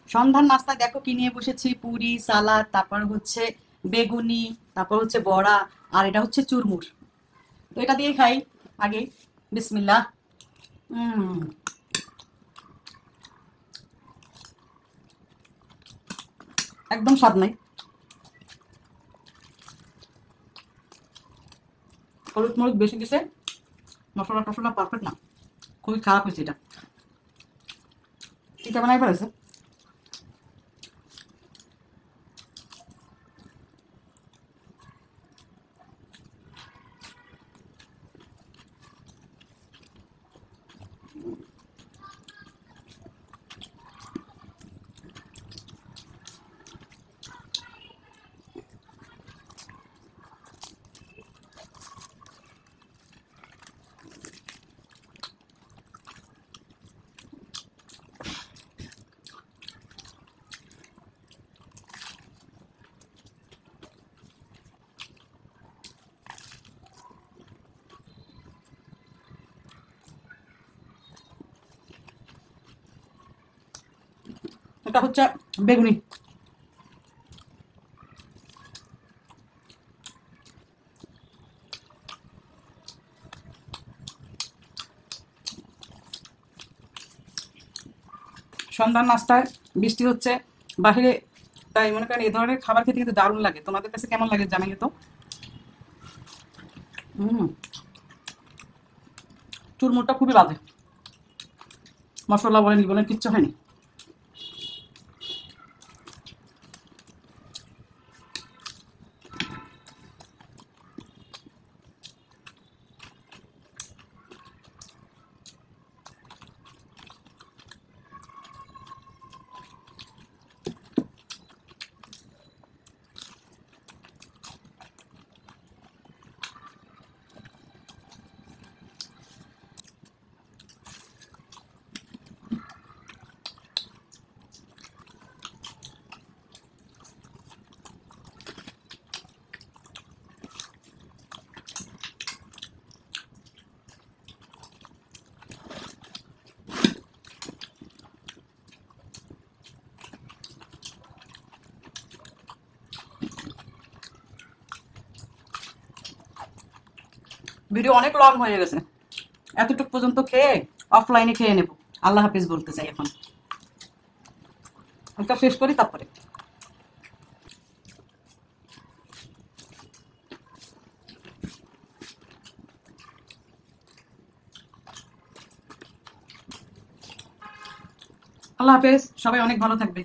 সন্ধ্যার নাস্তায় দেখো কি নিয়ে বসেছি, পুরি সালাদ, তারপর হচ্ছে বেগুনি, তারপর হচ্ছে বড়া, আর এটা হচ্ছে চুরমুর। তো এটা দিয়ে খাই আগে। বিসমিল্লাহ। উম একদম স্বাদ নাই। হলুদ মরিচ বেশি দিছে, মশলা টশলা পারফেক্ট না, খুবই খারাপ হয়েছে এটা। এটা বানাই ফেলেছে। এটা হচ্ছে বেগুনি। সন্ধ্যার নাস্তায় বৃষ্টি হচ্ছে বাহিরে, তাই মনে করেন এই ধরনের খাবার খেতে কিন্তু দারুণ লাগে। তোমাদের কাছে কেমন লাগে জানালে তো। হুম। চুরমুরটা খুবই বাজে, মশলা বলেন কি বলেন কিচ্ছু হয়নি। ভিডিও অনেক লং হয়ে গেছে, এতটুকু পর্যন্ত খেয়ে অফলাইনে খেয়ে নেব। আল্লাহ হাফিজ বলতে চাই এখন, এটা শেষ করি তারপরে। আল্লাহ হাফেজ, সবাই অনেক ভালো থাকবে।